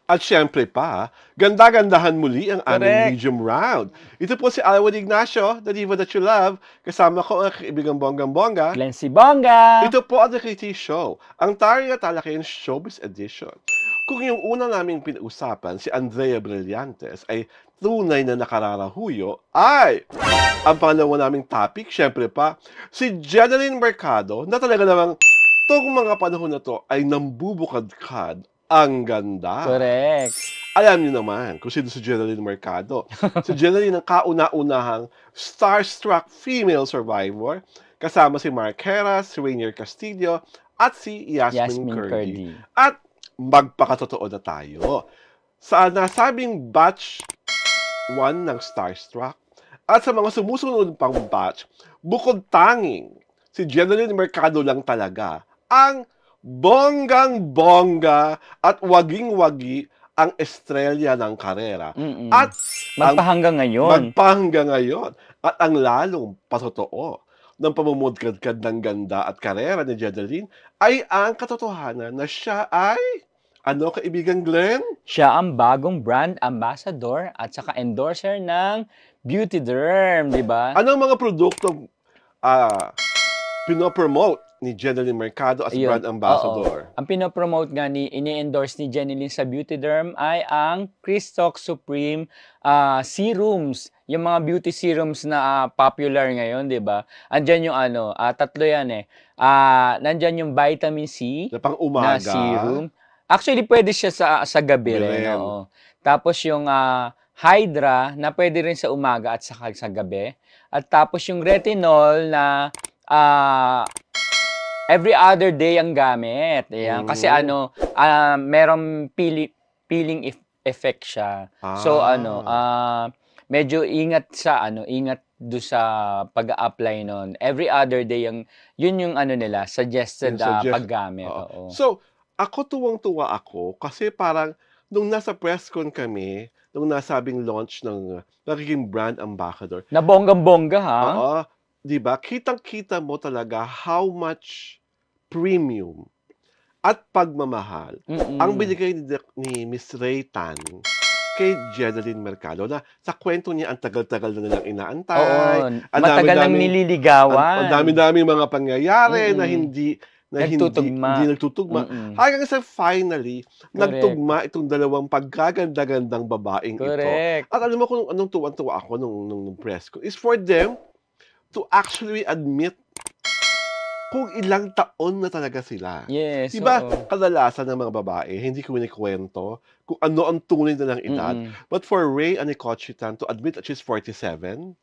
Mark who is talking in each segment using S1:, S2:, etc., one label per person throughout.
S1: At syempre pa, ganda-gandahan muli ang aming
S2: Correct.
S1: medium round. Ito po si Alwin Ignacio, the diva that you love. Kasama ko ang kaibigang bonggang-bongga.
S2: Glenn Sibonga.
S1: Ito po ang The KT Show, ang Taring at Talakayan Showbiz Edition. Kung yung una naming pinag-usapan, si Andrea Brillantes, ay tunay na nakararahuyo, ay ang pangalawa naming topic, syempre pa, si Jeneline Mercado, na talaga namang tong mga panahon na to ay nambubukadkad ang ganda.
S2: Correct.
S1: Alam niyo naman kung sino si Jeneline Mercado. Si Jeneline ang kauna-unahang starstruck female survivor, kasama si Mark Heras, si Rainier Castillo, at si Yasmin Curdy. At magpakatotoo na tayo. Sa nasabing batch 1 ng Starstruck at sa mga sumusunod pang batch, bukod tanging si Jeneline Mercado lang talaga ang bonggang-bongga at waging-wagi ang estrella ng karera. At
S2: magpahanggang ngayon.
S1: Magpahanggang ngayon. At ang lalong patotoo ng pamumudkadkad ng ganda at karera ni Jeneline ay ang katotohanan na siya ay, ano kaibigan Glenn?
S2: Siya ang bagong brand ambassador at saka endorser ng Beauty Derm, di ba?
S1: Anong mga produktong pinopromote ni Jeneline Mercado as brand ambassador?
S2: Ang pinopromote nga ini-endorse ni Jeneline sa Beauty Derm ay ang Cristock Supreme serums. Yung mga beauty serums na popular ngayon, di ba? Andyan yung tatlo yan eh. Nandyan yung vitamin C
S1: na pang-umaga.
S2: Na serum. Actually, pwede siya sa gabi rin. Tapos yung Hydra na pwede rin sa umaga at saka sa gabi. At tapos yung retinol na every other day ang gamit. Ayan. Kasi merong peeling effect siya. So medyo ingat do sa pag-a-apply nun. Every other day yun yung nila, suggested paggamit.
S1: So, ako tuwang-tuwa ako kasi parang nung nasa press con kami, nung nasabing launch ng nagiging brand ambassador.
S2: Na bonggang-bongga ha?
S1: Oo. Diba? Kitang-kita mo talaga how much premium at pagmamahal ang binigay ni Miss Ray Tan kay Jeneline Mercado na sa kwento niya ang tagal-tagal na nilang inaantay.
S2: Matagal nang nililigawan.
S1: Ang dami-dami mga pangyayari na hindi nagtutugma. Hanggang sa finally, nagtugma itong dalawang pagkaganda-gandang babaeng ito. At alam mo kung anong tuwan-tuwa ako nung press ko is for them to actually admit kung ilang taon na talaga sila.
S2: Yes.
S1: Diba, kadalasan ng mga babae, hindi ko kwento kung ano ang tunay na ng edad. But for Ray Anicochitan to admit that she's 47,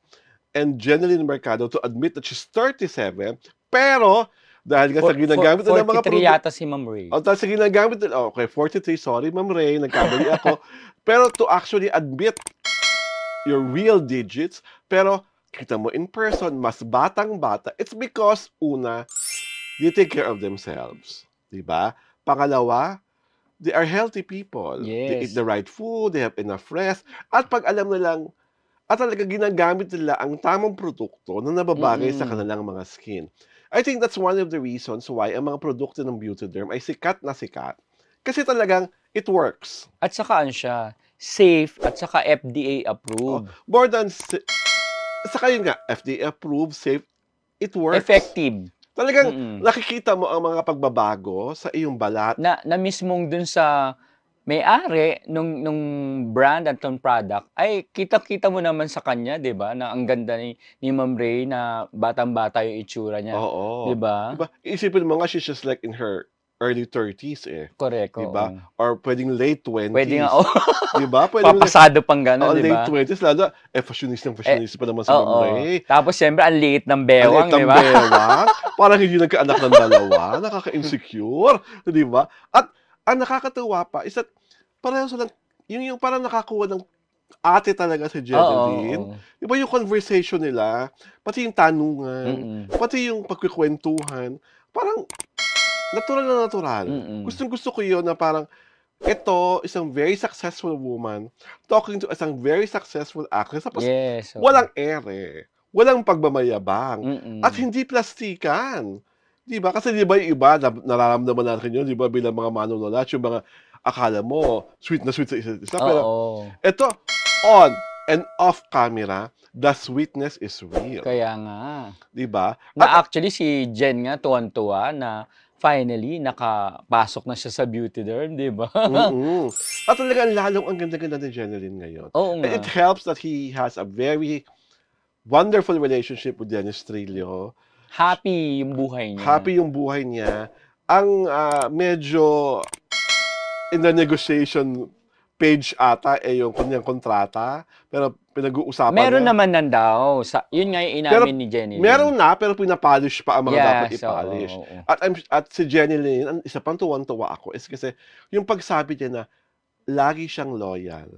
S1: and Jeneline Mercado to admit that she's 37, pero dahil nga sa ginagamit na ng mga
S2: 43 yata si Ma'am Ray.
S1: Dahil sa ginagamit na, okay, 43, sorry Ma'am Ray, nagkamali ako. Pero to actually admit your real digits, pero kita mo in person, mas batang-bata, it's because, una, they take care of themselves. Diba? Pangalawa, they are healthy people.
S2: Yes.
S1: They eat the right food, they have enough rest, at pag alam nilang, at talaga ginagamit nila ang tamang produkto na nababagay sa kanilang mga skin. I think that's one of the reasons why ang mga produkto ng Beauty Derm ay sikat na sikat. Kasi talagang, it works.
S2: At saka siya, safe, at saka FDA approved.
S1: More than saka yun nga, FDA approved, safe, it works.
S2: Effective.
S1: Talagang nakikita mo ang mga pagbabago sa iyong balat.
S2: Na mismong dun sa may-ari nung brand at nung product, ay kita-kita mo naman sa kanya, di ba? Na ang ganda ni Ma'am Ray na batang-bata yung itsura niya.
S1: Oo.
S2: Di ba?
S1: Isipin mo nga, she's just like in her early 30s eh.
S2: Correct.
S1: Diba? Or pwedeng late 20s.
S2: Pwede nga,
S1: diba?
S2: Papasado pang gano'n, diba?
S1: Late 20s, lalo, fashionista pa naman sa Ma'am Ray.
S2: Tapos, siyempre, ang liit ng bewang, diba?
S1: Bewang. Parang hindi nagkaanak ng dalawa. Nakaka-insecure. Diba? At, ang nakakatawa pa, is that, pareho silang, yung parang nakakuha ng ate talaga si Jeneline. Diba yung conversation nila, pati yung tanungan, pati yung pagkikwentuhan, parang, natural na natural. Gustong-gusto ko yun na parang, ito, isang very successful woman talking to isang very successful actress. Tapos, walang ere, walang pagmamayabang, at hindi plastikan. Di ba? Kasi di ba yung iba, nararamdaman natin yun, di ba, bilang mga manunulat, yung mga akala mo, sweet na sweet sa isa't isa. Pero ito, on and off camera, the sweetness is real.
S2: Kaya nga.
S1: Di ba?
S2: Na actually, si Jen nga, tuwan-tuwa na finally, nakapasok na siya sa beauty derm, di ba?
S1: At talagang lalong ang ganda-ganda ni Jeneline ngayon.
S2: Oo nga.
S1: It helps that he has a very wonderful relationship with Dennis Trillo.
S2: Happy yung buhay niya.
S1: Happy yung buhay niya. Ang medyo in the negotiation page ata yung kanyang kontrata. Pero pinag-uusapan
S2: meron naman daw. Yun nga yung inamin ni Jenny.
S1: Meron na, pero pinapolish pa ang mga dapat ipolish. At si Jenny Lynn, ang isa pang tuwan-tuwa ako is kasi yung pagsabi niya na lagi siyang loyal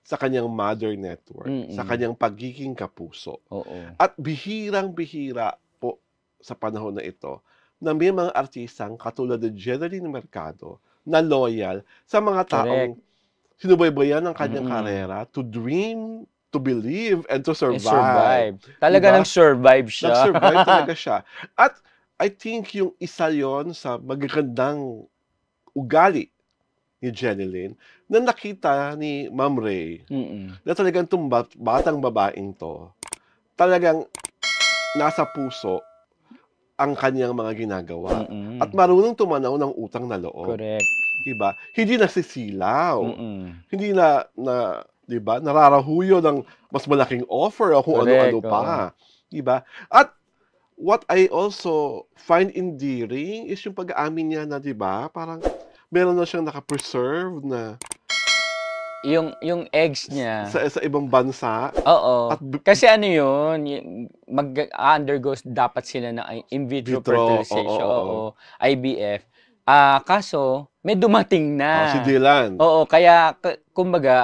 S1: sa kanyang mother network, sa kanyang pagiging kapuso. At bihirang-bihira po sa panahon na ito na may mga artistang katulad ni Jeneline Mercado na loyal sa mga taong sinubaybayan ng kanyang karera to dream, to believe, and to survive.
S2: Talaga nag-survive siya.
S1: Nag-survive talaga siya. At I think yung isa yon sa magagandang ugali ni Jeneline na nakita ni Ma'am Ray na talagang itong batang babaeng to talagang nasa puso ang kanyang mga ginagawa. At marunong tumanaw ng utang na loob.
S2: Correct.
S1: Diba? Hindi nasisilaw. Hindi na diba, nararahuyo ng mas malaking offer o kung ano-ano pa. Diba? At what I also find endearing is yung pag-aamin niya na, diba, parang meron na siyang naka-preserve na
S2: yung eggs niya
S1: sa ibang bansa.
S2: At kasi ano yun, mag-undergo dapat sila na in vitro fertilization, IVF. Kaso may dumating na.
S1: Si Dylan.
S2: Kaya kumbaga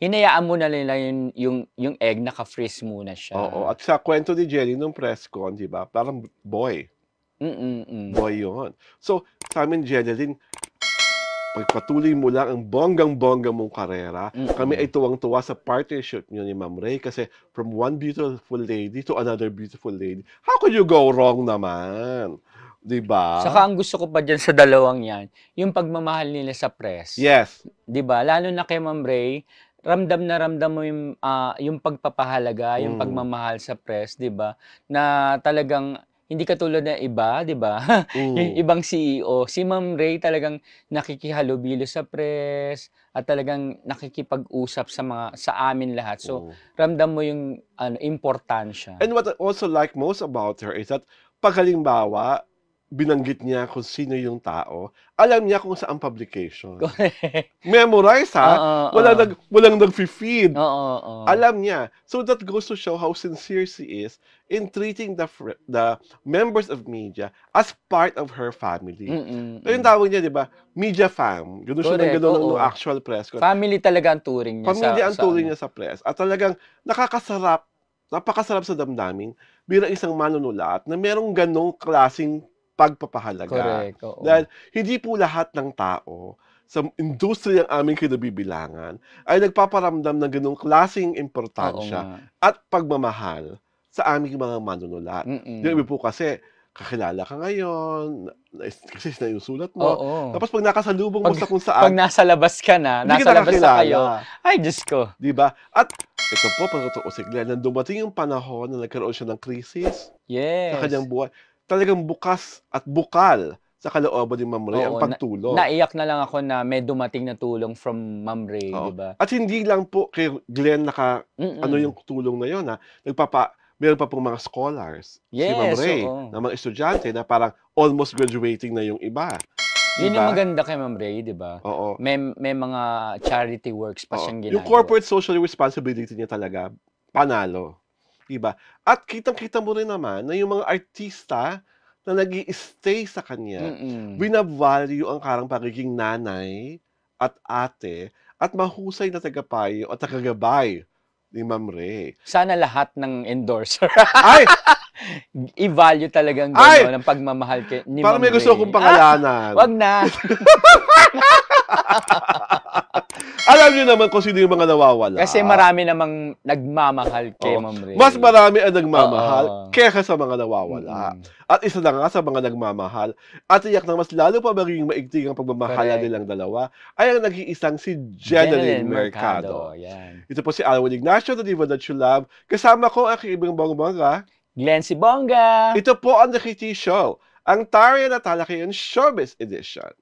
S2: hinayaan mo na nila yung egg, naka-freeze muna siya.
S1: At sa kwento ni Jenny nung press con, di ba? Parang boy. Boy yun. So, sa amin, Jeneline, pagpatuloy mo lang ang bonggang-bongga mong karera. Kami ay tuwang-tuwa sa partnership niyo ni Ma'am Ray kasi from one beautiful lady to another beautiful lady. How could you go wrong naman? Diba?
S2: Saka ang gusto ko pa dyan sa dalawang yan, yung pagmamahal nila sa press.
S1: Yes.
S2: Diba? Lalo na kay Ma'am Ray, ramdam na ramdam mo yung pagpapahalaga, yung pagmamahal sa press, diba? Na talagang hindi katulad ng iba, di ba? Yung ibang CEO, si Ma'am Ray talagang nakikihalubilo sa press at talagang nakikipag-usap sa amin lahat. So, ramdam mo yung importansya.
S1: And what I also like most about her is that pag halimbawa, binanggit niya kung sino yung tao, alam niya kung saan publication. Memorize, ha? Walang nag-feed. Alam niya. So that goes to show how sincere she is in treating the members of media as part of her family. So yung tawag niya, di ba? Media fam. Gano'n siya ng gano'n ng actual press.
S2: Family talaga ang turing niya.
S1: Family ang turing niya sa press. At talagang napakasarap sa damdamin bilang isang manunulat na merong ganong klaseng pagpapahalaga.
S2: Correct.
S1: Dahil hindi po lahat ng tao sa industriyang aming kinabibilangan ay nagpaparamdam ng ganong klaseng importansya at pagmamahal sa aming mga manunulat. Yung po kasi, kakilala ka ngayon, kasi na yung sulat mo. Tapos pag nakasalubong mo sa kung saan,
S2: pag nasa labas ka na, nasa labas na kayo, ay Diyos ko.
S1: Diba? At ito po, pagkatotoo si Glenn, nang dumating yung panahon na nagkaroon siya ng krisis sa kanyang buhay, talagang bukas at bukal sa kalooban ni Ma'am Ray ang pagtulong.
S2: Naiyak na lang ako na may dumating na tulong from Ma'am Ray, di ba?
S1: At hindi lang po kay Glenn ano yung tulong na yun, ha? Meron pa pong mga scholars, si Ma'am Ray, na mga estudyante na parang almost graduating na yung iba.
S2: Yun yung maganda kay Ma'am Ray, di ba? May mga charity works pa siyang ginagawa.
S1: Yung corporate social responsibility niya talaga, panalo. Diba? At kitang-kita mo rin naman na yung mga artista na nag-i-stay sa kanya, binavalue ang karang pagiging nanay at ate at mahusay na tagapayo at tagagabay ni Ma'am Ray.
S2: Sana lahat ng endorser
S1: ay
S2: i-value talagang gano'n ang pagmamahal ni Ma'am Ray.
S1: Parang may gusto akong pangalanan.
S2: Wag na.
S1: Alam niyo naman kung sino yung mga nawawala.
S2: Kasi marami namang nagmamahal kay Ma'am Ray.
S1: Mas marami ang nagmamahal kaysa sa mga nawawala. At isa na nga sa mga nagmamahal at tiyak na mas lalo pa magiging maigting ang pagmamahala nilang dalawa ay ang nag-iisang si Jeneline Mercado.
S2: Yan.
S1: Ito po si Alwin Ignacio, the Diva That You Love. Kasama ko ang aking ibang bongga.
S2: Glenn Sibonga.
S1: Ito po ang The KT Show, ang Tarya na Talakayan Showbiz Edition.